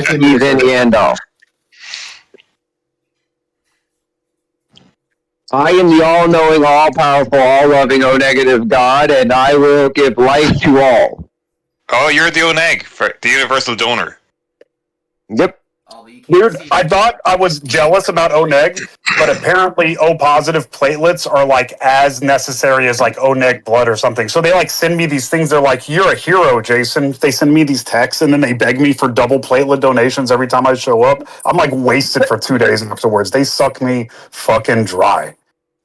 he's in the end all. I am the all-knowing, all-powerful, all-loving, O-negative God, and I will give life to all. Oh, you're the O-neg, the universal donor. Yep. Dude, I thought I was jealous about O-neg, but apparently O-positive platelets are like as necessary as like O-neg blood or something. So they like send me these things. They're like, "You're a hero, Jason." They send me these texts and then they beg me for double platelet donations every time I show up. I'm like wasted for 2 days afterwards. They suck me fucking dry.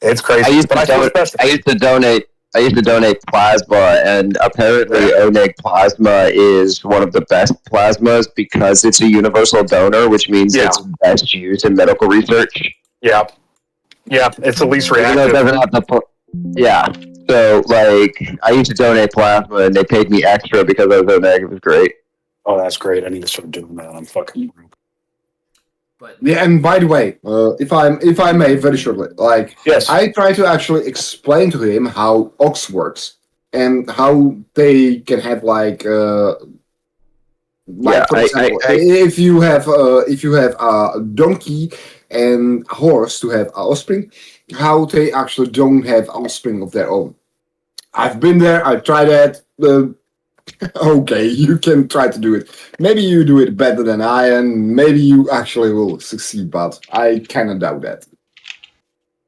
It's crazy. I used to donate plasma, and apparently O-neg plasma is one of the best plasmas because it's a universal donor, which means it's best used in medical research. Yeah, it's the least reactive. It doesn't have so, like, I used to donate plasma, and they paid me extra because I was O-neg. It was great. Oh, that's great. I need to start doing that. I'm fucking broke. But yeah, and by the way, if I may, very shortly, like, yes, I try to actually explain to him how ox works and how they can have for example, if you have a donkey and a horse to have offspring, how they actually don't have offspring of their own. I've been there. I tried that. Okay, you can try to do it. Maybe you do it better than I, and maybe you actually will succeed, but I kind of doubt that.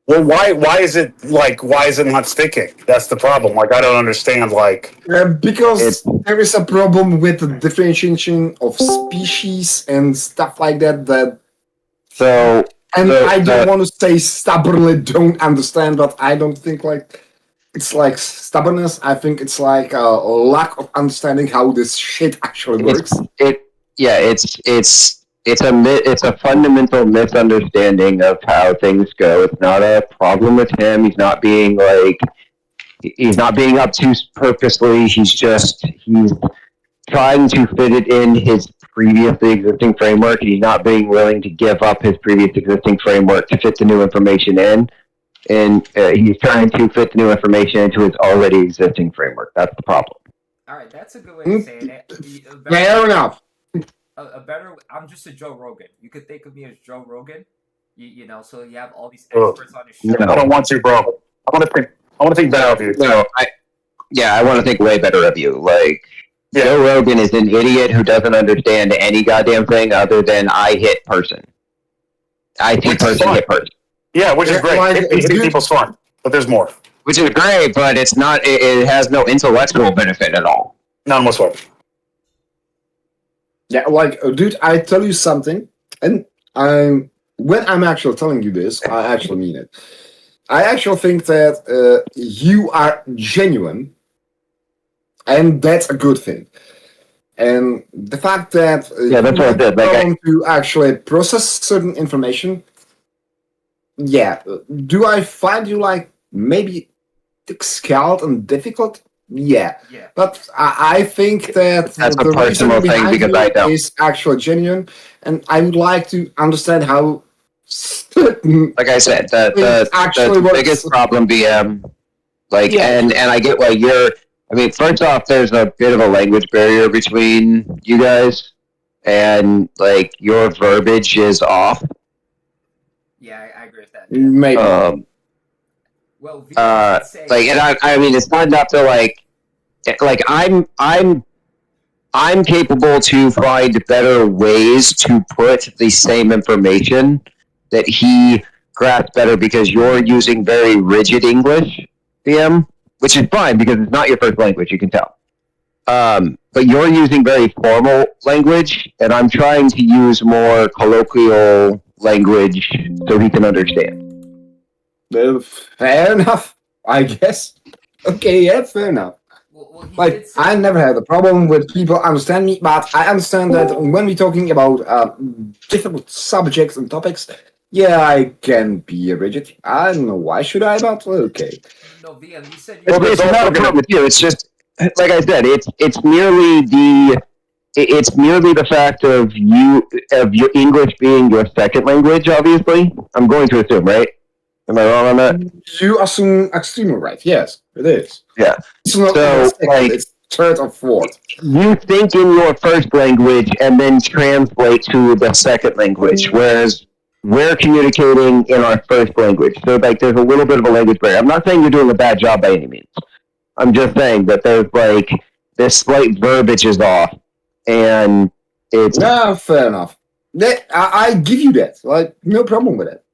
Well, why is it not sticking? That's the problem. Like, I don't understand. Like, because there is a problem with the differentiation of species and stuff like that. I don't want to say stubbornly don't understand, but I don't think it's like stubbornness. I think it's like a lack of understanding how this shit actually works. It's a fundamental misunderstanding of how things go. It's not a problem with him. He's not being obtuse purposely. He's trying to fit it in his previously existing framework. He's not being willing to give up his previous existing framework to fit the new information in. And he's trying to fit the new information into his already existing framework. That's the problem. All right, that's a good way of saying it. Fair enough. I'm just a Joe Rogan. You could think of me as Joe Rogan. You know, so you have all these experts on his show. No, I don't want to, bro. I want to think better of you. No, I want to think way better of you. Like, Joe Rogan is an idiot who doesn't understand any goddamn thing other than I hit person. I see person hit person. Yeah, which is great. Hitting people's fun, but there's more. Which is great, but it's not. It has no intellectual benefit at all. None whatsoever. Yeah, dude, I tell you something, and when I'm actually telling you this, I actually mean it. I actually think that you are genuine, and that's a good thing. And the fact that that's what I did. To actually process certain information. Yeah. Do I find you maybe thick-skulled and difficult? Yeah. But I think that that's a personal thing because I don't. Is actually genuine, and I would like to understand how. Like I said, the biggest problem, BM, and I get why you're. I mean, first off, there's a bit of a language barrier between you guys, and your verbiage is off. Yeah, I agree with that. Maybe. Well, and I mean, it's not enough to I'm capable to find better ways to put the same information that he grasps better because you're using very rigid English, BM, which is fine because it's not your first language, you can tell. But you're using very formal language, and I'm trying to use more colloquial language so he can understand. Fair enough, I guess. Okay, yeah, fair enough. I never had a problem with people understand me, but I understand that when we're talking about difficult subjects and topics, I can be rigid. I don't know why should I, but okay. No, VM, you said it's not a problem with you. It's just, like I said, it's merely the fact of your English being your second language. Obviously, I'm going to assume, right? Am I wrong on that? You assume extremely right. Yes, it is. Yeah. It's not so, it's third or fourth. You think in your first language and then translate to the second language, whereas we're communicating in our first language. So like there's a little bit of a language barrier. I'm not saying you're doing a bad job by any means. I'm just saying that there's like this slight verbiage is off, and it's No, fair enough. I give you that. Like, no problem with it.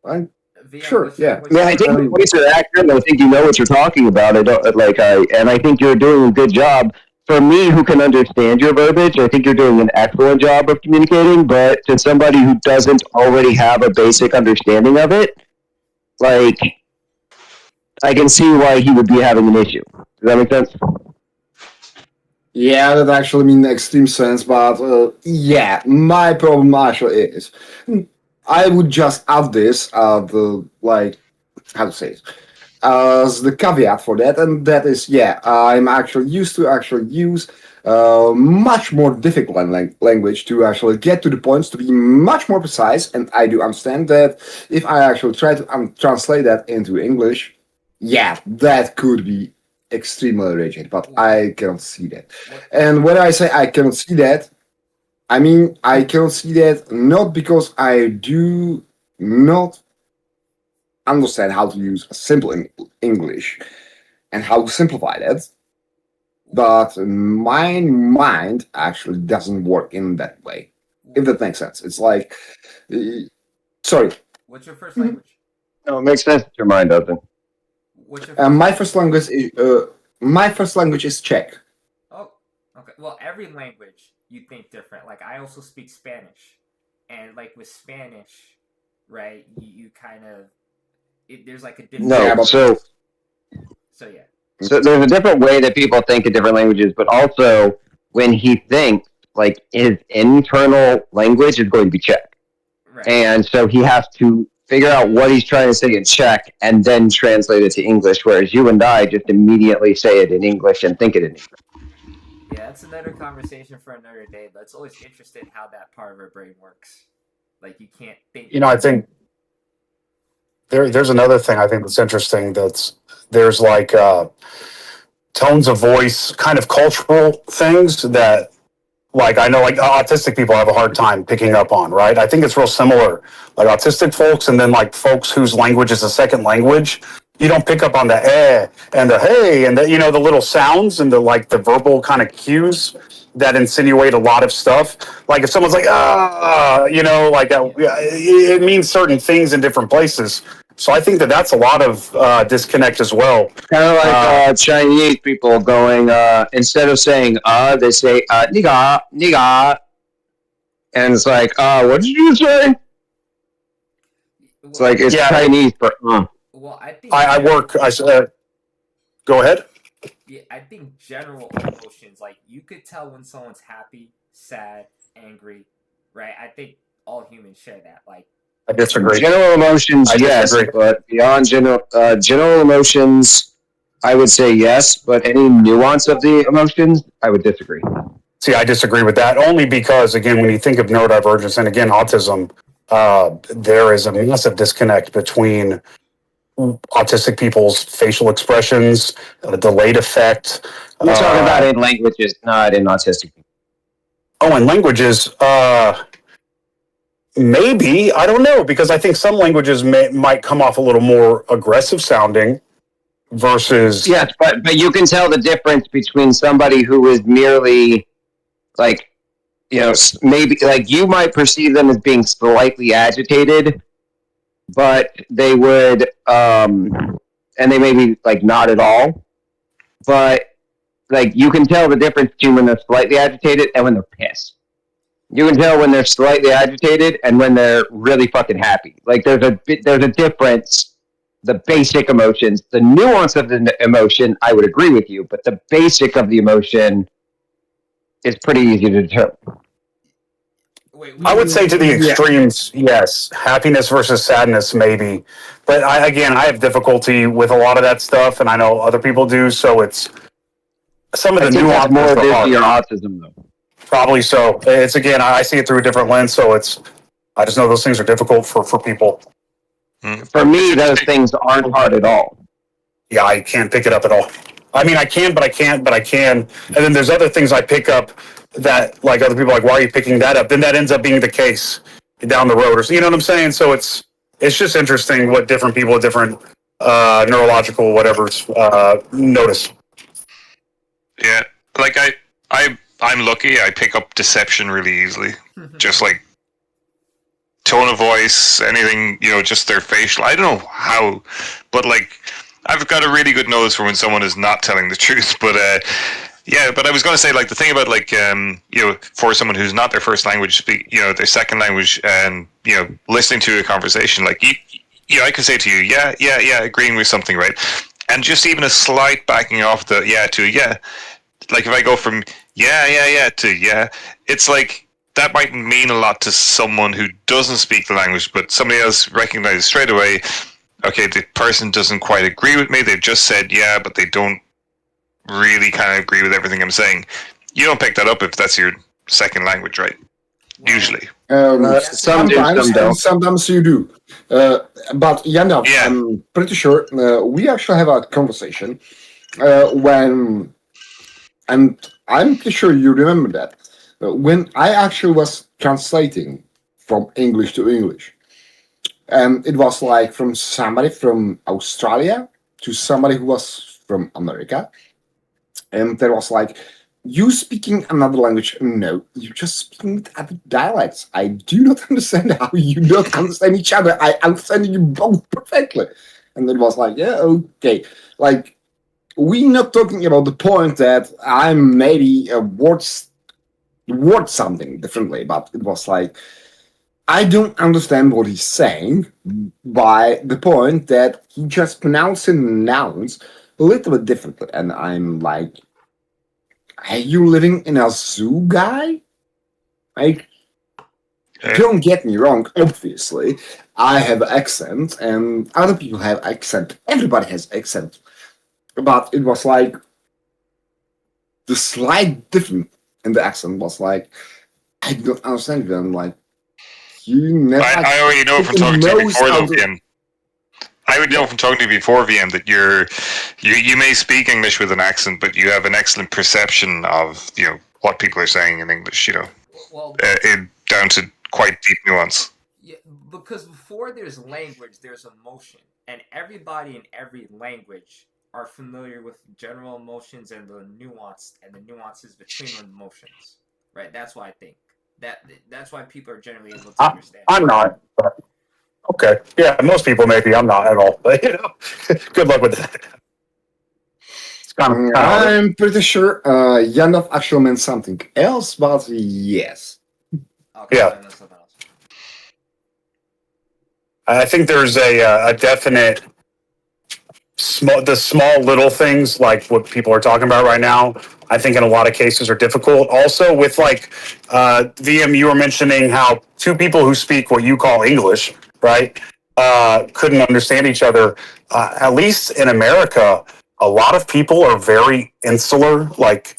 Sure, yeah. Yeah, I think the points are accurate. I think you know what you're talking about. I think you're doing a good job. For me, who can understand your verbiage, I think you're doing an excellent job of communicating. But to somebody who doesn't already have a basic understanding of it, like, I can see why he would be having an issue. Does that make sense? Yeah, that actually means extreme sense, but yeah, my problem actually is I would just add this, like, how to say it, as the caveat for that, and that is, yeah, I'm actually used to actually use much more difficult language to actually get to the points, to be much more precise, and I do understand that if I actually try to translate that into English, yeah, that could be extremely rigid, but I cannot see that. And when I say I cannot see that, I mean I cannot see that not because I do not understand how to use a simple English and how to simplify that, but my mind actually doesn't work in that way. If that makes sense, it's like, sorry. What's your first language? No, it makes sense that your mind doesn't. What's your My first language is Czech. Oh, okay. Well, every language you think different. Like I also speak Spanish, and like with Spanish, right? You kind of there's like a different. No, Yeah, but- so yeah. So there's a different way that people think in different languages, but also when he thinks, like his internal language is going to be Czech. Right. And so he has to figure out what he's trying to say in Czech and then translate it to English, whereas you and I just immediately say it in English and think it in English. Yeah, that's another conversation for another day, but it's always interesting how that part of our brain works. Like you can't think. I think there's another thing I think that's interesting. There's like tones of voice, kind of cultural things that, like, I know like autistic people have a hard time picking up on, right? I think it's real similar. Like autistic folks and then like folks whose language is a second language, you don't pick up on the eh and the hey and the, the little sounds and the verbal kind of cues that insinuate a lot of stuff. Like if someone's like, like that, it means certain things in different places. So I think that's a lot of disconnect as well. Kind of like Chinese people going, instead of saying they say niga, niga. And it's like, what did you say? It's like, it's Chinese for Well, I think go ahead. Yeah, I think general emotions, like you could tell when someone's happy, sad, angry, right? I think all humans share that. Like I disagree. General emotions, yes, but beyond general emotions, I would say yes, but any nuance of the emotions, I would disagree. See, I disagree with that only because, again, when you think of neurodivergence and again autism, there is a massive disconnect between autistic people's facial expressions, the delayed effect. We're talking about in languages, not in autistic people. Oh, in languages, maybe, I don't know, because I think some languages might come off a little more aggressive sounding versus... Yes, but you can tell the difference between somebody who is merely, like, maybe, like, you might perceive them as being slightly agitated, but they would, and they may be, like, not at all, but, like, you can tell the difference between when they're slightly agitated and when they're pissed. You can tell when they're slightly agitated and when they're really fucking happy. Like, there's a difference. The basic emotions, the nuance of the emotion, I would agree with you, but the basic of the emotion is pretty easy to determine. I would say to the extremes, yes. Happiness versus sadness, maybe. But I have difficulty with a lot of that stuff, and I know other people do, so it's some of the nuance. More this your autism, though. Probably so. It's, again, I see it through a different lens, so I just know those things are difficult for people. For me, those things aren't hard at all. Yeah, I can't pick it up at all. I mean, I can, but I can't, but I can. And then there's other things I pick up that, like, other people are like, why are you picking that up? Then that ends up being the case down the road, or so, you know what I'm saying? So it's just interesting what different people with different neurological whatever's notice. Yeah, like I'm lucky. I pick up deception really easily. Just like tone of voice, anything, just their facial. I don't know how, but like I've got a really good nose for when someone is not telling the truth. But yeah, but I was going to say, like, the thing about, like, for someone who's not their first language, their second language, and listening to a conversation, like, I can say to you, yeah, agreeing with something, right? And just even a slight backing off the yeah to yeah, like if I go from yeah to yeah, it's like that might mean a lot to someone who doesn't speak the language, but somebody else recognizes straight away, okay, the person doesn't quite agree with me. They've just said yeah, but they don't really kind of agree with everything I'm saying. You don't pick that up if that's your second language, right? Usually. Some do, Sometimes, some don't. and sometimes you do. But Yandov, Yeah. I'm pretty sure we actually have a conversation when, and I'm pretty sure you remember that, when I actually was translating from English to English. And it was like from somebody from Australia to somebody who was from America. And there was like, you speaking another language? No, you're just speaking with other dialects. I do not understand how you don't understand each other. I understand you both perfectly. And it was like, yeah, okay. Like, we're not talking about the point that I'm maybe word something differently, but it was like, I don't understand what he's saying by the point that he just pronouncing nouns a little bit differently. And I'm like, are you living in a zoo, guy? Like, don't get me wrong, obviously, I have accent and other people have accent. Everybody has accent. But it was like, the slight difference in the accent was like, I don't understand you. I'm like, you never. I already know from talking to you before, though, VM. I would know from talking to you before, VM, that you may speak English with an accent, but you have an excellent perception of what people are saying in English. Well, Down to quite deep nuance. yeah, because before there's language, there's emotion, and everybody in every language are familiar with general emotions and the nuances between the emotions. Right? That's why I think that's why people are generally able to understand. I'm not. But okay. Yeah, most people maybe. I'm not at all. But good luck with that. It's kind of I'm pretty sure Yandov actually meant something else, but yes. Okay, Yeah. that's something else. I think there's a definite the small little things like what people are talking about right now. I think in a lot of cases are difficult. Also with like VM, you were mentioning how two people who speak what you call English, right, couldn't understand each other. At least in America, a lot of people are very insular. Like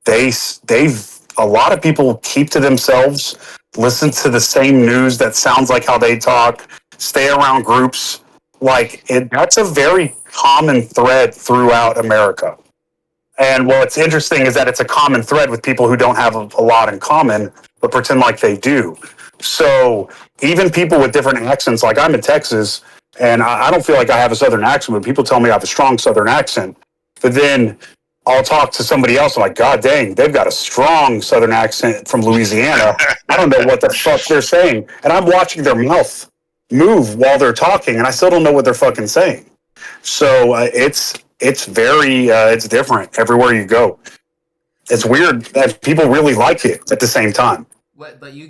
a lot of people keep to themselves, listen to the same news that sounds like how they talk, stay around groups. Like that's a very common thread throughout America. And what's interesting is that it's a common thread with people who don't have a lot in common, but pretend like they do. So even people with different accents, like I'm in Texas, and I don't feel like I have a Southern accent, but people tell me I have a strong Southern accent. But then I'll talk to somebody else, I'm like, God dang, they've got a strong Southern accent from Louisiana. I don't know what the fuck they're saying. And I'm watching their mouth move while they're talking, and I still don't know what they're fucking saying. So it's very it's different everywhere you go. It's weird that people really like it at the same time. But you